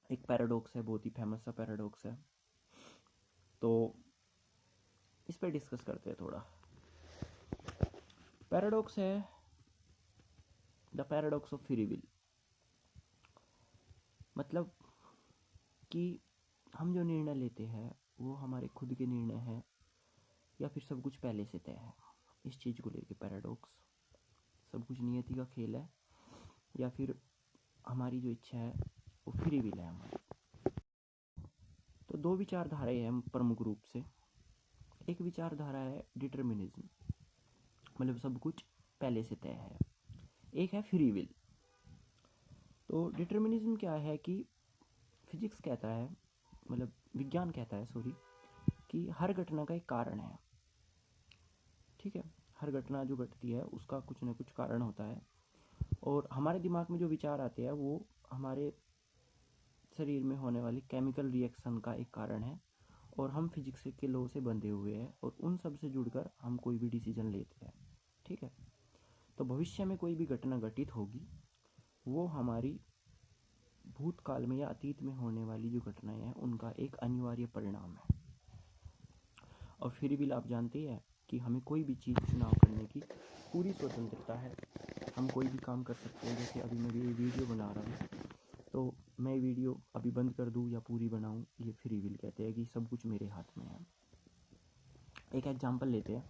एक पैराडॉक्स है, बहुत ही फेमस सा पैराडॉक्स है, तो इस पर डिस्कस करते हैं थोड़ा। पैराडॉक्स है the paradox of free will. मतलब कि हम जो निर्णय लेते हैं वो हमारे खुद के निर्णय हैं या फिर सब कुछ पहले से तय है। इस चीज़ को लेके पैराडॉक्स, सब कुछ नियति का खेल है या फिर हमारी जो इच्छा है वो फ्री विल है हमारी। तो दो विचारधाराएं हैं प्रमुख रूप से। एक विचारधारा है डिटर्मिनिज्म, मतलब सब कुछ पहले से तय है। एक है फ्री विल। तो डिटर्मिनिज्म क्या है कि फिजिक्स कहता है, मतलब विज्ञान कहता है सॉरी, कि हर घटना का एक कारण है। ठीक है, हर घटना जो घटती है उसका कुछ ना कुछ कारण होता है, और हमारे दिमाग में जो विचार आते हैं वो हमारे शरीर में होने वाली केमिकल रिएक्शन का एक कारण है, और हम फिजिक्स के लॉ से बंधे हुए हैं और उन सब से जुड़कर हम कोई भी डिसीजन लेते हैं। ठीक है, तो भविष्य में कोई भी घटना घटित होगी वो हमारी भूतकाल में या अतीत में होने वाली जो घटनाएं हैं उनका एक अनिवार्य परिणाम है। और फिर भी आप जानते हैं कि हमें कोई भी चीज़ चुनाव करने की पूरी स्वतंत्रता है। हम कोई भी काम कर सकते हैं। जैसे अभी मैं ये वीडियो बना रहा हूँ, तो मैं वीडियो अभी बंद कर दूँ या पूरी बनाऊँ, ये फ्री विल कहते हैं कि सब कुछ मेरे हाथ में है। एक एग्जांपल लेते हैं।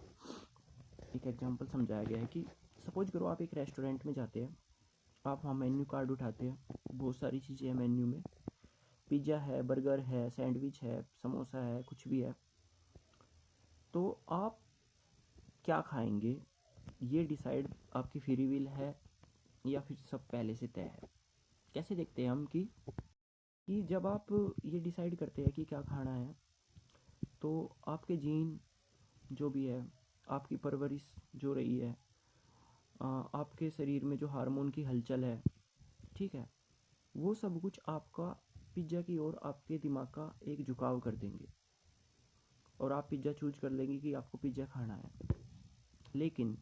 एक एग्जांपल समझाया गया है कि सपोज करो आप एक रेस्टोरेंट में जाते हैं, आप वहाँ मेन्यू कार्ड उठाते हैं, बहुत सारी चीज़ें हैं मेन्यू में, पिज़्ज़ा है, बर्गर है, सैंडविच है, समोसा है, कुछ भी है। तो आप क्या खाएंगे ये डिसाइड आपकी फ्री विल है या फिर सब पहले से तय है। कैसे देखते हैं हम कि जब आप ये डिसाइड करते हैं कि क्या खाना है, तो आपके जीन जो भी है, आपकी परवरिश जो रही है, आपके शरीर में जो हार्मोन की हलचल है, ठीक है, वो सब कुछ आपका पिज़्ज़ा की ओर आपके दिमाग का एक झुकाव कर देंगे और आप पिज़्ज़ा चूज कर लेंगे कि आपको पिज़्ज़ा खाना है। लेकिन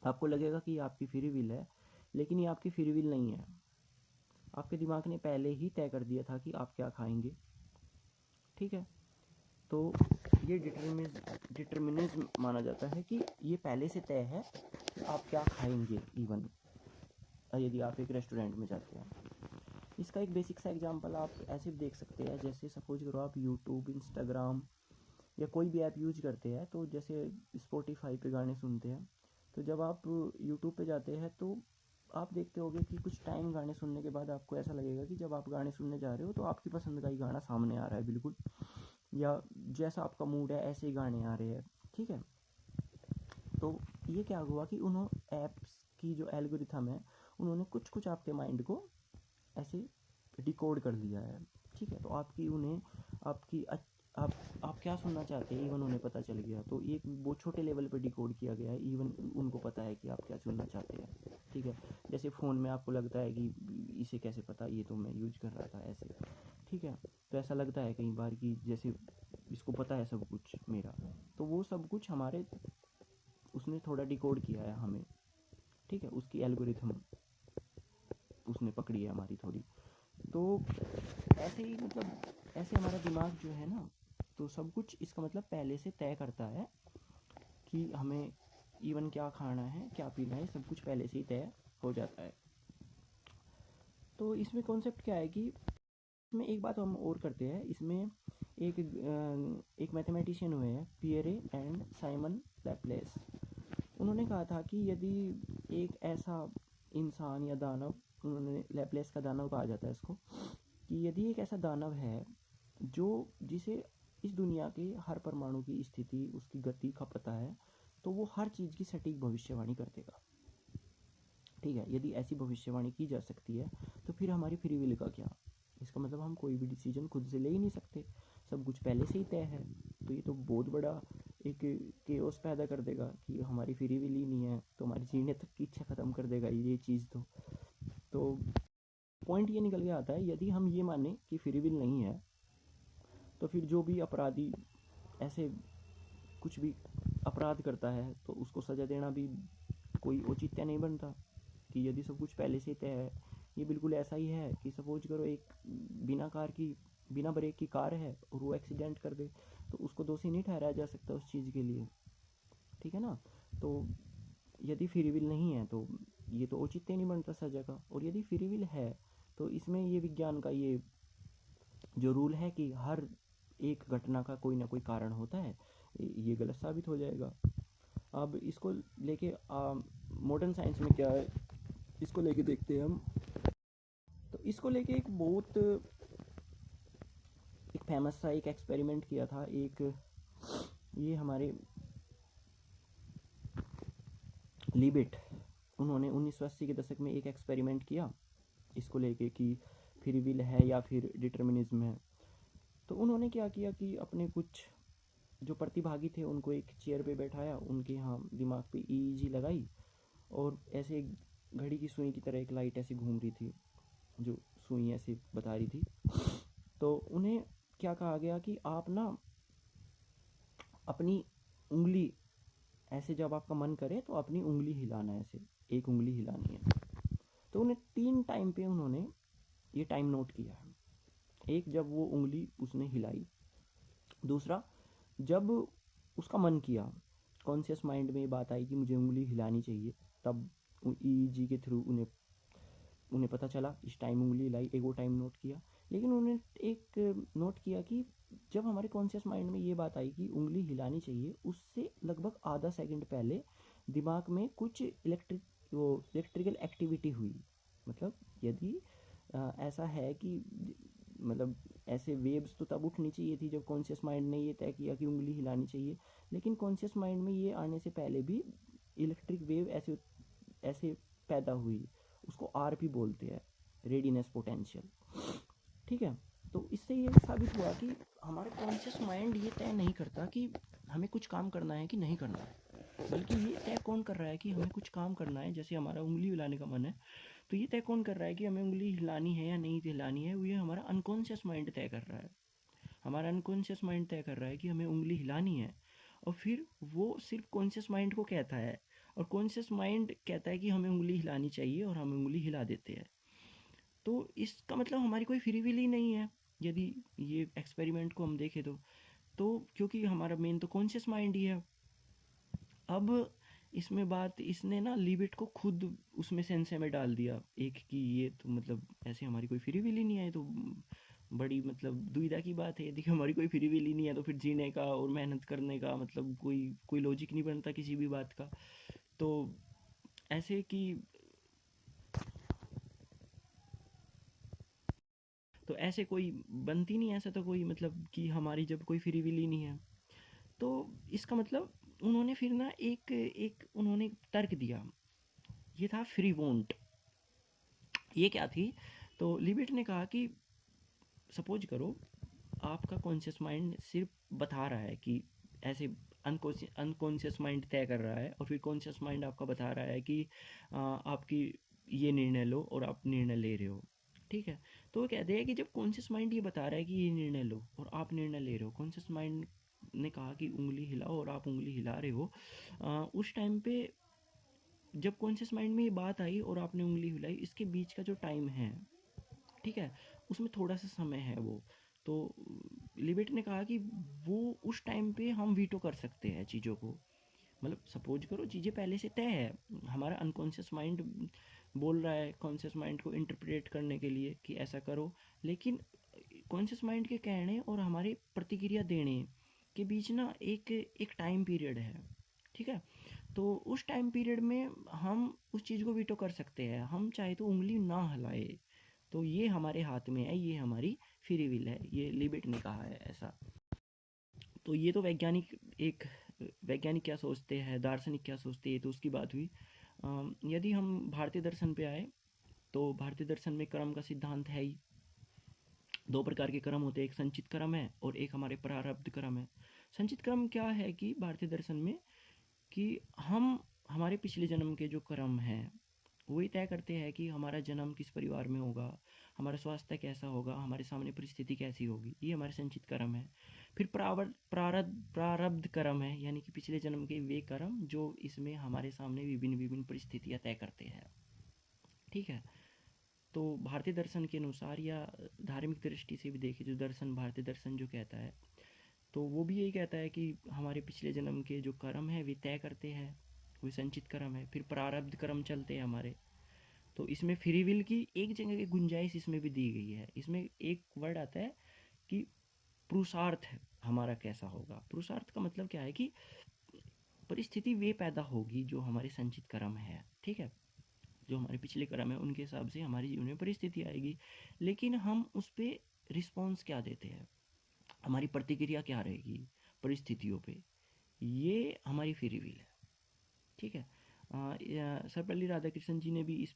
आपको लगेगा कि ये आपकी फ्री विल है, लेकिन ये आपकी फ्री विल नहीं है। आपके दिमाग ने पहले ही तय कर दिया था कि आप क्या खाएंगे। ठीक है, तो ये डिटर्मिनिज्म माना जाता है कि ये पहले से तय है कि आप क्या खाएंगे। इवन यदि आप एक रेस्टोरेंट में जाते हैं, इसका एक बेसिक सा एग्जांपल आप ऐसे भी देख सकते हैं। जैसे सपोज करो आप यूट्यूब, इंस्टाग्राम या कोई भी ऐप यूज करते हैं, तो जैसे स्पॉटिफाई पे गाने सुनते हैं, तो जब आप यूट्यूब पे जाते हैं तो आप देखते होगे कि कुछ टाइम गाने सुनने के बाद आपको ऐसा लगेगा कि जब आप गाने सुनने जा रहे हो तो आपकी पसंद का ही गाना सामने आ रहा है बिल्कुल, या जैसा आपका मूड है ऐसे ही गाने आ रहे हैं। ठीक है, तो ये क्या हुआ कि उन्होंने ऐप्स की जो एल्गोरिथम है उन्होंने कुछ कुछ आपके माइंड को ऐसे डिकोड कर लिया है। ठीक है, तो आपकी उन्हें आपकी आप क्या सुनना चाहते हैं इवन उन्हें पता चल गया। तो एक बहुत छोटे लेवल पे डिकोड किया गया है, इवन उनको पता है कि आप क्या सुनना चाहते हैं। ठीक है, जैसे फ़ोन में आपको लगता है कि इसे कैसे पता, ये तो मैं यूज कर रहा था ऐसे। ठीक है, तो ऐसा लगता है कई बार कि जैसे इसको पता है सब कुछ मेरा, तो वो सब कुछ हमारे उसने थोड़ा डिकोड किया है हमें। ठीक है, उसकी एल्गोरिथम उसने पकड़ी है हमारी थोड़ी। तो ऐसे ही मतलब ऐसे हमारा दिमाग जो है ना, तो सब कुछ इसका मतलब पहले से तय करता है कि हमें इवन क्या खाना है, क्या पीना है, सब कुछ पहले से ही तय हो जाता है। तो इसमें कॉन्सेप्ट क्या है कि इसमें एक बात हम और करते हैं। इसमें एक मैथमेटिशियन हुए हैं, पियरे एंड साइमन लैप्लेस। उन्होंने कहा था कि यदि एक ऐसा इंसान या दानव, उन्होंने लैप्लेस का दानव कहा जाता है इसको, कि यदि एक ऐसा दानव है जो जिसे इस दुनिया के हर परमाणु की स्थिति, उसकी गति का पता है, तो वो हर चीज़ की सटीक भविष्यवाणी कर देगा। ठीक है, यदि ऐसी भविष्यवाणी की जा सकती है तो फिर हमारी फ्री विल का क्या। इसका मतलब हम कोई भी डिसीजन खुद से ले ही नहीं सकते, सब कुछ पहले से ही तय है। तो ये तो बहुत बड़ा एक केओस पैदा कर देगा कि हमारी फ्री विल ही नहीं है, तो हमारी जीने तक की इच्छा ख़त्म कर देगा ये चीज़। तो पॉइंट ये निकल के आता है, यदि हम ये माने कि फ्री विल नहीं है, तो फिर जो भी अपराधी ऐसे कुछ भी अपराध करता है तो उसको सज़ा देना भी कोई औचित्य नहीं बनता। कि यदि सब कुछ पहले से तय है, ये बिल्कुल ऐसा ही है कि सपोज करो एक बिना ब्रेक की कार है और वो एक्सीडेंट कर दे, तो उसको दोषी नहीं ठहराया जा सकता उस चीज़ के लिए, ठीक है ना। तो यदि फ्री विल नहीं है तो ये तो औचित्य नहीं बनता सजा का, और यदि फ्री विल है तो इसमें ये विज्ञान का ये जो रूल है कि हर एक घटना का कोई ना कोई कारण होता है, ये गलत साबित हो जाएगा। अब इसको लेके मॉडर्न साइंस में क्या है, इसको लेके देखते हैं हम। तो इसको लेके एक फेमस सा एक एक्सपेरिमेंट किया था, ये हमारे लिबिट, उन्होंने 1980 के दशक में एक एक्सपेरिमेंट किया इसको लेके कि फ्री विल है या फिर डिटर्मिनिज्म है। तो उन्होंने क्या किया कि अपने कुछ जो प्रतिभागी थे उनको एक चेयर पे बैठाया, उनके यहाँ दिमाग पे ईईजी लगाई, और ऐसे घड़ी की सुई की तरह एक लाइट ऐसे घूम रही थी जो सुई ऐसे बता रही थी। तो उन्हें क्या कहा गया कि आप ना अपनी उंगली ऐसे, जब आपका मन करे तो अपनी उंगली हिलाना है, ऐसे एक उंगली हिलानी है। तो उन्हें 3 टाइम पे उन्होंने ये टाइम नोट किया है। एक, जब वो उंगली उसने हिलाई। दूसरा, जब उसका मन किया, कॉन्शियस माइंड में ये बात आई कि मुझे उंगली हिलानी चाहिए, तब ईईजी के थ्रू उन्हें पता चला, इस टाइम उंगली हिलाई, एक वो टाइम नोट किया। लेकिन उन्हें एक नोट किया कि जब हमारे कॉन्शियस माइंड में ये बात आई कि उंगली हिलानी चाहिए, उससे लगभग आधा सेकंड पहले दिमाग में कुछ इलेक्ट्रिकल एक्टिविटी हुई। मतलब यदि ऐसा है कि मतलब ऐसे वेव्स तो तब उठनी चाहिए थी जब कॉन्शियस माइंड ने ये तय किया कि उंगली हिलानी चाहिए, लेकिन कॉन्शियस माइंड में ये आने से पहले भी इलेक्ट्रिक वेव ऐसे ऐसे पैदा हुई। उसको आरपी बोलते हैं, रेडिनेस पोटेंशियल, ठीक है। तो इससे ये साबित हुआ कि हमारा कॉन्शियस माइंड ये तय नहीं करता कि हमें कुछ काम करना है कि नहीं करना है, बल्कि ये तय कौन कर रहा है कि हमें कुछ काम करना है। जैसे हमारा उंगली हिलाने का मन है, तो ये तय कौन कर रहा है कि हमें उंगली हिलानी है या नहीं हिलानी है, वो ये हमारा अनकॉन्शियस माइंड तय कर रहा है। हमारा अनकॉन्शियस माइंड तय कर रहा है कि हमें उंगली हिलानी है, और फिर वो सिर्फ कॉन्शियस माइंड को कहता है, और कॉन्शियस माइंड कहता है कि हमें उंगली हिलानी चाहिए, और हम उंगली हिला देते हैं। तो इसका मतलब हमारी कोई फ्री विल ही नहीं है, यदि ये एक्सपेरिमेंट को हम देखें तो क्योंकि हमारा मेन तो कॉन्शियस माइंड ही है। अब इसमें बात, इसने ना लिबिट को खुद उसमें सेंसे में डाल दिया एक, कि ये तो मतलब ऐसे हमारी कोई फ्री विल ही नहीं है, तो बड़ी मतलब दुविधा की बात है। यदि हमारी कोई फ्री विल ही नहीं है तो फिर जीने का और मेहनत करने का मतलब कोई लॉजिक नहीं बनता किसी भी बात का। तो ऐसे कि तो ऐसे कोई बनती नहीं, ऐसा तो कोई मतलब कि हमारी जब कोई फ्री विल ही नहीं है, तो इसका मतलब उन्होंने फिर ना एक एक उन्होंने तर्क दिया, ये था फ्री वोंट। ये क्या थी? तो लिबिट ने कहा कि सपोज करो आपका कॉन्शियस माइंड सिर्फ बता रहा है कि ऐसे, अनकॉन्शियस माइंड तय कर रहा है, और फिर कॉन्शियस माइंड आपका बता रहा है कि आपकी ये निर्णय लो, और आप निर्णय ले रहे हो, ठीक है। तो वो कहते हैं कि जब कॉन्शियस माइंड ये बता रहा है कि ये निर्णय लो और आप निर्णय ले रहे हो, कॉन्शियस माइंड ने कहा कि उंगली हिलाओ और आप उंगली हिला रहे हो, उस टाइम पे जब कॉन्शियस माइंड में ये बात आई और आपने उंगली हिलाई, इसके बीच का जो टाइम है, ठीक है, उसमें थोड़ा सा समय है वो। तो लिबिट ने कहा कि वो उस टाइम पे हम वीटो कर सकते हैं चीज़ों को। मतलब सपोज करो चीज़ें पहले से तय है, हमारा अनकॉन्शियस माइंड बोल रहा है कॉन्शियस माइंड को इंटरप्रेट करने के लिए कि ऐसा करो, लेकिन कॉन्शियस माइंड के कहने और हमारे प्रतिक्रिया देने के बीच ना एक एक टाइम पीरियड है, ठीक है। तो उस टाइम पीरियड में हम उस चीज़ को वीटो कर सकते हैं, हम चाहे तो उंगली ना हिलाए। तो ये हमारे हाथ में है, ये हमारी फ्री विल है, ये लिबिट ने कहा है ऐसा। तो ये तो वैज्ञानिक क्या सोचते हैं, दार्शनिक क्या सोचते हैं, तो उसकी बात हुई। यदि हम भारतीय दर्शन पे आए, तो भारतीय दर्शन में कर्म का सिद्धांत है ही। 2 प्रकार के कर्म होते हैं, एक संचित कर्म है और एक हमारे प्रारब्ध कर्म है। संचित कर्म क्या है कि भारतीय दर्शन में कि हम हमारे पिछले जन्म के जो कर्म हैं वही तय करते हैं कि हमारा जन्म किस परिवार में होगा, हमारा स्वास्थ्य कैसा होगा, हमारे सामने परिस्थिति कैसी होगी, ये हमारे संचित कर्म है। फिर प्रारब्ध कर्म है, यानी कि पिछले जन्म के वे कर्म जो इसमें हमारे सामने विभिन्न विभिन्न परिस्थितियाँ तय करते हैं, ठीक है। तो भारतीय दर्शन के अनुसार या धार्मिक दृष्टि से भी देखें, जो दर्शन भारतीय दर्शन जो कहता है, तो वो भी यही कहता है कि हमारे पिछले जन्म के जो कर्म है वे तय करते हैं, वो संचित कर्म है, फिर प्रारब्ध कर्म चलते हैं हमारे। तो इसमें फ्री विल की एक जगह की गुंजाइश इसमें भी दी गई है। इसमें एक वर्ड आता है कि पुरुषार्थ हमारा कैसा होगा। पुरुषार्थ का मतलब क्या है कि परिस्थिति वे पैदा होगी जो हमारे संचित कर्म है, ठीक है, जो हमारे पिछले कर्म है उनके हिसाब से हमारे जीवन में परिस्थिति आएगी, लेकिन हम उस पर रिस्पॉन्स क्या देते हैं, हमारी प्रतिक्रिया क्या रहेगी परिस्थितियों पे, ये हमारी फ्री विल है, ठीक है। सर्वपल्ली राधाकृष्णन जी ने भी इस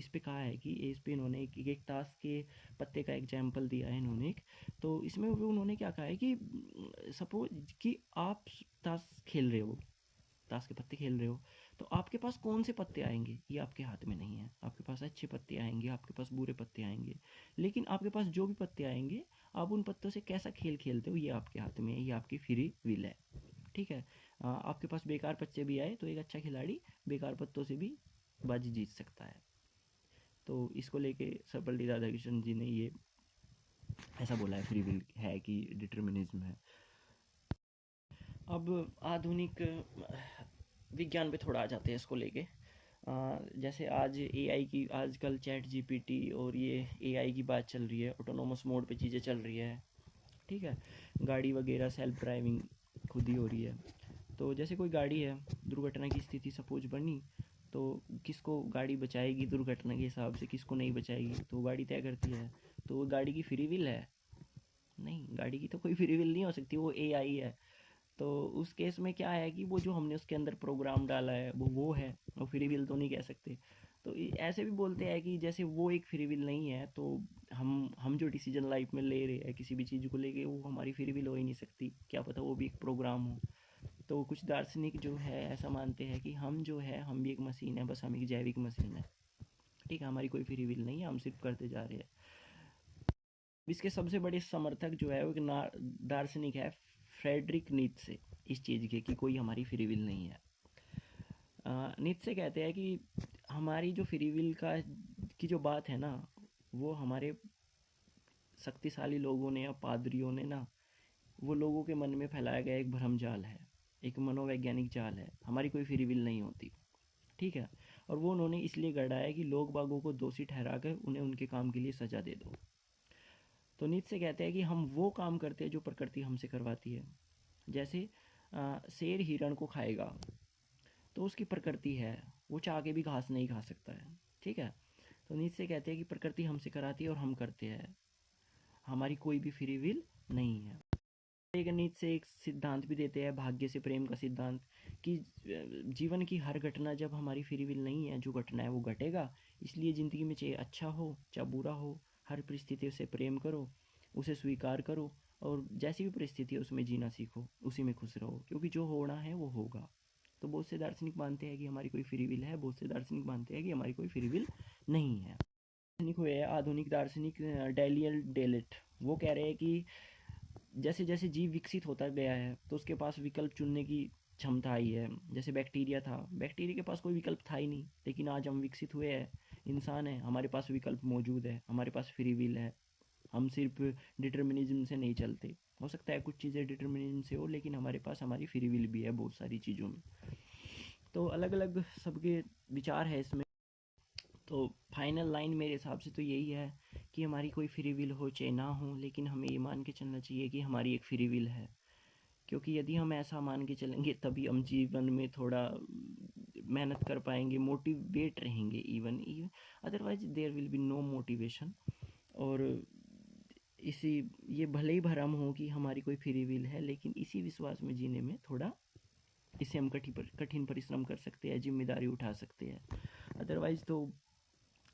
पे कहा है कि इस पे इन्होंने एक ताश के पत्ते का एग्जाम्पल दिया है इन्होंने एक। तो इसमें वो उन्होंने क्या कहा है कि सपोज कि आप ताश खेल रहे हो, ताश के पत्ते खेल रहे हो, तो आपके पास कौन से पत्ते आएंगे ये आपके हाथ में नहीं है। आपके पास अच्छे पत्ते आएंगे, आपके पास बुरे पत्ते आएंगे, लेकिन आपके पास जो भी पत्ते आएंगे आप उन पत्तों से कैसा खेल खेलते हो ये आपके हाथ में है, ये आपकी फ्री विल है, ठीक है। आपके पास बेकार पत्ते भी आए तो एक अच्छा खिलाड़ी बेकार पत्तों से भी बाजी जीत सकता है। तो इसको लेके सर्वपल्ली राधाकृष्णन जी ने ये ऐसा बोला है, फ्री विल है कि डिटर्मिनिज्म है। अब आधुनिक विज्ञान पे थोड़ा आ जाते हैं इसको लेके। जैसे आज एआई की, आजकल चैट जीपीटी और ये एआई की बात चल रही है, ऑटोनोमस मोड पे चीज़ें चल रही है, ठीक है, गाड़ी वगैरह सेल्फ ड्राइविंग खुद ही हो रही है। तो जैसे कोई गाड़ी है, दुर्घटना की स्थिति सपोज बनी, तो किसको गाड़ी बचाएगी दुर्घटना के हिसाब से, किसको नहीं बचाएगी, तो गाड़ी तय करती है। तो वो गाड़ी की फ्री विल है? नहीं, गाड़ी की तो कोई फ्री विल नहीं हो सकती, वो एआई है। तो उस केस में क्या है कि वो जो हमने उसके अंदर प्रोग्राम डाला है वो है, वो फ्री विल तो नहीं कह सकते। तो ऐसे भी बोलते हैं कि जैसे वो एक फ्री विल नहीं है, तो हम जो डिसीजन लाइफ में ले रहे हैं किसी भी चीज़ को लेके, वो हमारी फ्री विल हो ही नहीं सकती, क्या पता वो भी एक प्रोग्राम हो। तो कुछ दार्शनिक जो है ऐसा मानते हैं कि हम जो है, हम भी एक मशीन है, बस हम एक जैविक मशीन है, ठीक है, हमारी कोई फ्री विल नहीं है, हम सिर्फ करते जा रहे हैं। इसके सबसे बड़े समर्थक जो है वो एक दार्शनिक है, फ्रेडरिक नीत्शे, इस चीज़ के कि कोई हमारी फ्री विल नहीं है। नीत्शे कहते हैं कि हमारी जो फ्री विल का की जो बात है ना, वो हमारे शक्तिशाली लोगों ने या पादरियों ने ना, वो लोगों के मन में फैलाया गया एक भ्रम जाल है, एक मनोवैज्ञानिक जाल है, हमारी कोई फ्री विल नहीं होती, ठीक है। और वो उन्होंने इसलिए गढ़ाया कि लोग बागों को दोषी ठहराकर उन्हें उनके काम के लिए सजा दे दो। तो नीत्शे कहते हैं कि हम वो काम करते हैं जो प्रकृति हमसे करवाती है। जैसे शेर हिरण को खाएगा तो उसकी प्रकृति है, वो चाह के भी घास नहीं खा सकता है, ठीक है। तो नीत्शे कहते हैं कि प्रकृति हमसे कराती है और हम करते हैं, हमारी कोई भी फ्री विल नहीं है। एक नीत्शे एक सिद्धांत भी देते हैं, भाग्य से प्रेम का सिद्धांत, कि जीवन की हर घटना जब हमारी फ्री विल नहीं है, जो घटना है वो घटेगा। इसलिए ज़िंदगी में चाहे अच्छा हो चाहे बुरा हो, हर परिस्थिति से प्रेम करो, उसे स्वीकार करो, और जैसी भी परिस्थिति है उसमें जीना सीखो, उसी में खुश रहो, क्योंकि जो होना है वो होगा। तो बहुत से दार्शनिक मानते हैं कि हमारी कोई फ्री विल है, बहुत से दार्शनिक मानते हैं कि हमारी कोई फ्री विल नहीं है। दार्शनिक हुए आधुनिक दार्शनिक डैनियल डेलेट, वो कह रहे हैं कि जैसे जैसे जीव विकसित होता गया है तो उसके पास विकल्प चुनने की क्षमता आई है। जैसे बैक्टीरिया था, बैक्टीरिया के पास कोई विकल्प था ही नहीं, लेकिन आज हम विकसित हुए हैं, इंसान है, हमारे पास विकल्प मौजूद है, हमारे पास फ्री विल है, हम सिर्फ डिटर्मिनिज्म से नहीं चलते। हो सकता है कुछ चीज़ें डिटर्मिनिज्म से हो, लेकिन हमारे पास हमारी फ्री विल भी है बहुत सारी चीज़ों में। तो अलग अलग सबके विचार है इसमें। तो फाइनल लाइन मेरे हिसाब से तो यही है कि हमारी कोई फ्री विल हो चाहे ना हो, लेकिन हमें ये मान के चलना चाहिए कि हमारी एक फ्री विल है। क्योंकि यदि हम ऐसा मान के चलेंगे तभी हम जीवन में थोड़ा मेहनत कर पाएंगे, मोटिवेट रहेंगे, even otherwise there will be no motivation. और इसी ये भले ही भरम हो कि हमारी कोई फ्री विल है, लेकिन इसी विश्वास में जीने में थोड़ा, इससे हम कठिन परिश्रम कर सकते हैं, जिम्मेदारी उठा सकते हैं। अदरवाइज तो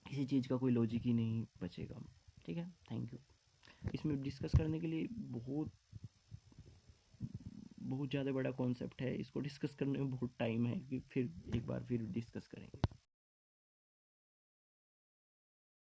किसी चीज़ का कोई लॉजिक ही नहीं बचेगा, ठीक है। Thank you. इसमें डिस्कस करने के लिए बहुत बहुत ज़्यादा बड़ा कॉन्सेप्ट है, इसको डिस्कस करने में बहुत टाइम है, कि फिर एक बार फिर डिस्कस करेंगे।